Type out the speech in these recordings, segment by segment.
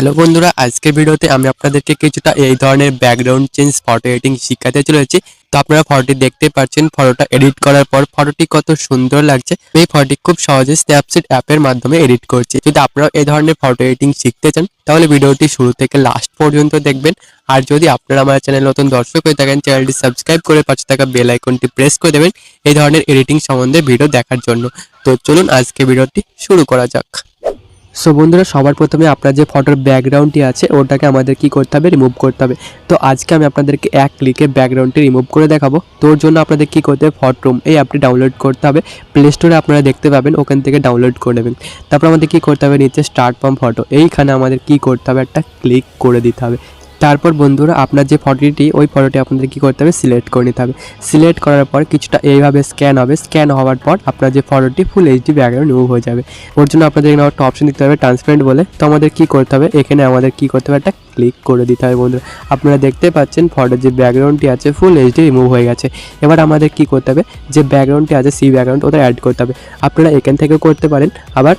Hello বন্ধুরা, আজকের ভিডিওতে আমি আপনাদেরকে কিছুটা এই ধরনের ব্যাকগ্রাউন্ড চেঞ্জ ফটো এডিটিং শিখাতে চলেছি। তো আপনারা ফটোটি দেখতে পাচ্ছেন, ফটোটা এডিট করার পর ফটোটি কত সুন্দর লাগছে। এই ফটোটি খুব সহজে স্ন্যাপসিড অ্যাপের মাধ্যমে এডিট করছি। যদি আপনারা এই ধরনের ফটো এডিটিং শিখতে চান তাহলে ভিডিওটি শুরু থেকে লাস্ট পর্যন্ত দেখবেন। আর যদি আপনারা আমার চ্যানেল নতুন দর্শক হয়ে থাকেন, চ্যানেলটি সাবস্ক্রাইব করে পাশে থাকা বেল আইকনটি প্রেস করে দেবেন এই ধরনের এডিটিং সম্বন্ধে ভিডিও দেখার জন্য। তো চলুন আজকে ভিডিওটি শুরু করা যাক। সো বন্ধুরা, সবার প্রথমে আপনার যে ফটোর ব্যাকগ্রাউন্ডটি আছে ওটাকে আমাদের কি করতে হবে, রিমুভ করতে হবে। তো আজকে আমি আপনাদেরকে এক ক্লিকে ব্যাকগ্রাউন্ডটি রিমুভ করে দেখাবো। তোর জন্য আপনাদের কি করতে হবে, ফটোরুম এই অ্যাপটি ডাউনলোড করতে হবে। প্লে স্টোরে আপনারা দেখতে পাবেন, ওখান থেকে ডাউনলোড করে নেবেন। তারপর আমাদের কি করতে হবে, নিচে স্টার্ট ফ্রম ফটো এইখানে আমাদের কি করতে হবে, একটা ক্লিক করে দিতে হবে। তারপর বন্ধুরা, আপনার যে ফটোটি ওই ফটোটি আপনাদের কী করতে হবে, সিলেক্ট করে নিতে হবে। সিলেক্ট করার পর কিছুটা এইভাবে স্ক্যান হবে। স্ক্যান হওয়ার পর আপনার যে ফটোটি ফুল এইচডি ব্যাকগ্রাউন্ড রিমুভ হয়ে যাবে। ওর জন্য আপনাদের এখানে একটা অপশন দিতে হবে, ট্রান্সপারেন্ট বলে। তো আমাদের কী করতে হবে, এখানে আমাদের কী করতে হবে, একটা ক্লিক করে দিতে হবে। বন্ধুরা, আপনারা দেখতে পাচ্ছেন ফটোর যে ব্যাকগ্রাউন্ডটি আছে ফুল এইচডি রিমুভ হয়ে গেছে। এবার আমাদের কী করতে হবে, যে ব্যাকগ্রাউন্ডটি আছে সি ব্যাকগ্রাউন্ড ওটা অ্যাড করতে হবে। আপনারা এখান থেকেও করতে পারেন, আবার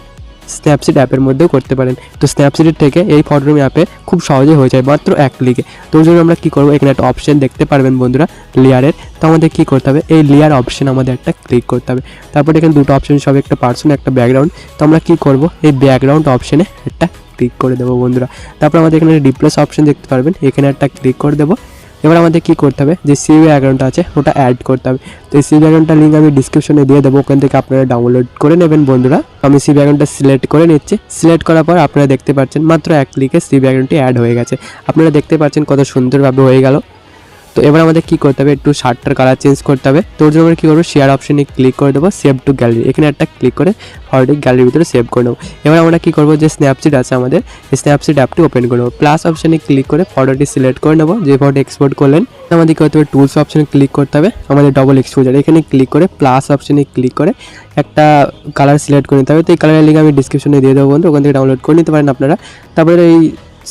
স্ন্যাপসিড অ্যাপের মধ্যেও করতে পারেন। তো স্ন্যাপসিডের থেকে এই ফটোরুম অ্যাপে খুব সহজে হয়ে যায়, মাত্র এক ক্লিকে। তো ওই জন্য আমরা কী করবো, এখানে একটা অপশন দেখতে পারবেন বন্ধুরা, লেয়ারের। তো আমাদের কী করতে হবে, এই লেয়ার অপশন আমাদের একটা ক্লিক করতে হবে। তারপর এখানে দুটো অপশন সব, একটা পার্সন একটা ব্যাকগ্রাউন্ড। তো আমরা কী করবো, এই ব্যাকগ্রাউন্ড অপশনে একটা ক্লিক করে দেবো বন্ধুরা। তারপর আমাদের এখানে রিপ্লেস অপশন দেখতে পারবেন, এখানে একটা ক্লিক করে দেবো। এবার আমাদের কী করতে হবে, যে সি ব্যাকগ্রাউন্ডটা আছে ওটা অ্যাড করতে হবে। তো এই সি ব্যাকগ্রাউন্ডটার লিঙ্ক আমি ডিসক্রিপশনে দিয়ে দেবো, ওখান থেকে আপনারা ডাউনলোড করে নেবেন বন্ধুরা। আমি সি ব্যাকগ্রাউন্ডটা সিলেক্ট করে নিচ্ছি। সিলেক্ট করার পর আপনারা দেখতে পাচ্ছেন মাত্র এক ক্লিকে সি ব্যাকগ্রাউন্ডটি অ্যাড হয়ে গেছে। আপনারা দেখতে পাচ্ছেন কত সুন্দরভাবে হয়ে গেল। তো এবার আমাদের কী করতে হবে, একটু শার্টটার কালার চেঞ্জ করতে হবে। তো ওর জন্য আমরা কী করবো, শেয়ার অপশনে ক্লিক করে দেবো, সেভ টু গ্যালারি এখানে একটা ক্লিক করে ফটোটি গ্যালারির ভিতরে সেভ করে নেবো। এবার আমরা কী করবো, যে স্ন্যাপসিড আছে আমাদের, এই স্ন্যাপসিড অ্যাপটি ওপেন করে নেবো। প্লাস অপশানে ক্লিক করে ফটোটি সিলেক্ট করে নেবো, যে ফটো এক্সপোর্ট করলেন। আমাদের কী করতে হবে, টুলস অপশানে ক্লিক করতে হবে, আমাদের ডবল এক্সপোজার এখানে ক্লিক করে প্লাস অপশানে ক্লিক করে একটা কালার সিলেক্ট করে নিতে হবে। তো এই কালারের লিঙ্ক আমি ডিসক্রিপশনে দিয়ে দেবো বন্ধু, ওখান থেকে ডাউনলোড করে নিতে পারেন আপনারা। তারপরে এই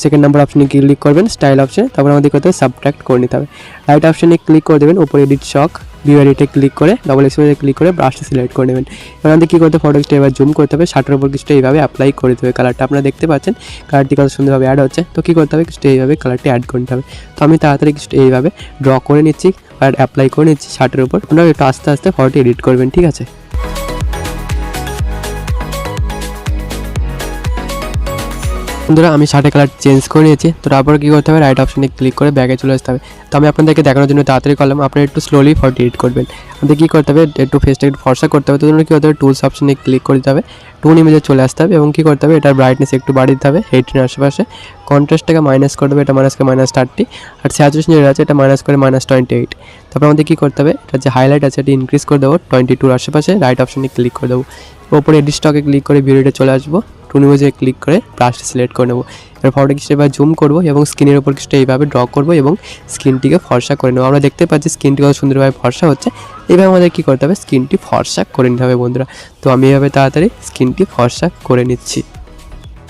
সেকেন্ড নাম্বার অপশনে ক্লিক করবেন, স্টাইল অপশনে। তারপর আমাদের করতে হবে সাবট্রাক্ট করে নিতে হবে। রাইট অপশনে ক্লিক করে দেবেন, উপরে এডিট শক ভিউ এডিটে ক্লিক করে ডবল এক্সপোজারে ক্লিক করে ব্রাশটা সিলেক্ট করে নেবেন। এবার আমাদের কী করতে হবে, ফটোটা এবার জুম করতে হবে, শার্টের উপর কিছুটা এইভাবে অ্যাপ্লাই করে দেবে কালারটা। আপনারা দেখতে পাচ্ছেন কালারটি কত সুন্দরভাবে অ্যাড হচ্ছে। তো কী করতে হবে, কিছুটা এইভাবে কালারটি অ্যাড করে নিতে হবে। তো আমি তাড়াতাড়ি কিছুটা এইভাবে ড্র করে নিচ্ছি আর অ্যাপ্লাই করে নিচ্ছি শার্টের উপর। আপনারা একটু আস্তে আস্তে ফটোটি এডিট করবেন, ঠিক আছে। বন্ধুরা, আমি শার্টের কালার চেঞ্জ করে নিয়েছি। তো তারপর কী করতে হবে, রাইট অপশনে ক্লিক করে ব্যাগে চলে আসতে হবে। তো আমি আপনাদেরকে দেখানোর জন্য তাড়াতাড়ি করলাম, আপনারা একটু স্লোলি ফটো এডিট করবেন। আমাদের কী করতে হবে, একটু ফেসটা একটু ফর্সা করতে হবে। তো জন্য কী করতে হবে, টুলস অপশনে ক্লিক করে দিতে হবে, টোন ইমেজে চলে আসতে হবে এবং কী করতে হবে, এটার ব্রাইটনেস একটু বাড়িয়ে দিতে হবে 18 আশেপাশে। কন্ট্রাস্টটাকে মাইনাস করে দেবে, এটা মাইনাসকে -30। আর স্যাচুরেশন যেটা আছে এটা মাইনাস করে -28। তারপর আমাদের কী করতে হবে, এটা যে হাইলাইট আছে এটা ইনক্রিজ করে দেবো 22 আশেপাশে। রাইট অপশনে ক্লিক করে দেবো, ওপরে এডিট স্টকে ক্লিক করে ভিডিওতে চলে আসবো, টোন ইমেজে ক্লিক করে ব্রাশটা সিলেক্ট করে নেবো। এবার ফটোটি কিছুটা এবার জুম করবো এবং স্ক্রিনের উপর কিছুটা এইভাবে ড্র করবো এবং স্ক্রিনটিকে ফর্সা করে নেবো। আমরা দেখতে পাচ্ছি স্ক্রিনটি কত সুন্দরভাবে ফর্সা হচ্ছে। এবার আমাদের কী করতে হবে, স্ক্রিনটি ফর্সা করে নিতে হবে বন্ধুরা। তো আমি এভাবে তাড়াতাড়ি স্ক্রিনটি ফর্সা করে নিচ্ছি।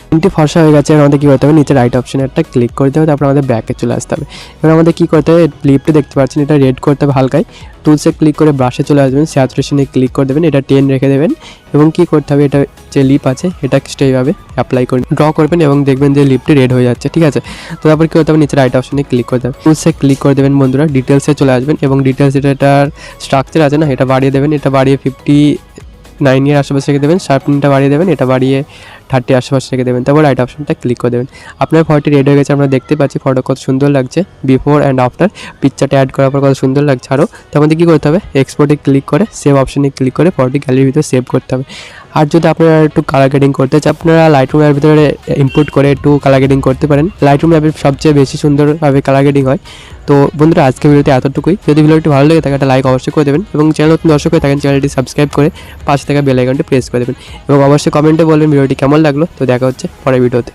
স্ক্রিনটি ফর্সা হয়ে গেছে। আমাদের কী করতে হবে, নিচে রাইট অপশনে একটা ক্লিক করতে হবে, তারপর আমাদের ব্যাকে চলে আসতে হবে। এবার আমাদের কী করতে হবে, লিপটা দেখতে পাচ্ছেন এটা রেড করতে হবে হালকায়। টুলসে ক্লিক করে ব্রাশে চলে আসবেন, স্যাচুরেশনে ক্লিক করে দেবেন, এটা 10 রেখে দেবেন এবং কী করতে হবে, এটা যে লিপ আছে এটা এইভাবে অ্যাপ্লাই করে ড্র করবেন এবং দেখবেন যে লিপটি রেড হয়ে যাচ্ছে, ঠিক আছে। তো তারপর কী করতে হবে, নিচে রাইট অপশনে ক্লিক করে দেবেন, টুলসে ক্লিক করে দেবেন বন্ধুরা, ডিটেলসে চলে আসবেন এবং ডিটেলস এটার স্ট্রাকচার আছে না এটা বাড়িয়ে দেবেন, এটা বাড়িয়ে 59 এর আশেপাশে রেখে দেবেন। শার্পনিংটা বাড়িয়ে দেবেন, এটা বাড়িয়ে 30 আশেপাশে রেখে দেবেন। তারপর রাইট অপশনটা ক্লিক করে দেবেন। আপনার ফটোটি রেডি হয়ে গেছে, আমরা দেখতে পাচ্ছি ফটো কত সুন্দর লাগছে বিফোর অ্যান্ড আফটার। পিকচারটা অ্যাড করার পর কত সুন্দর লাগছে আরও। তার মধ্যে কী করতে হবে, এক্সপোর্টে ক্লিক করে সেভ অপশনে ক্লিক করে ফটোটি গ্যালারির ভিতরে সেভ করতে হবে। আর যদি আপনারা একটু কালার গ্রেডিং করতে চান, আপনারা লাইটরুম অ্যাপের ভিতরে ইনপুট করে একটু কালার গ্রেডিং করতে পারেন। লাইটরুম অ্যাপের সবচেয়ে বেশি সুন্দরভাবে কালার গ্রেডিং হয়। তো বন্ধুরা, আজকে ভিডিওতে এতটুকুই। যদি ভিডিওটি ভালো লাগে থাকে একটা লাইক অবশ্যই করে দেবেন এবং চ্যানেল নতুন দর্শক হয়ে থাকেন চ্যানেলটি সাবস্ক্রাইব করে পাশে থাকা বেল আইকনটি প্রেস করে দেবেন এবং অবশ্যই কমেন্টে বলবেন ভিডিওটি কেমন লাগলো। তো দেখা হচ্ছে পরের ভিডিওতে।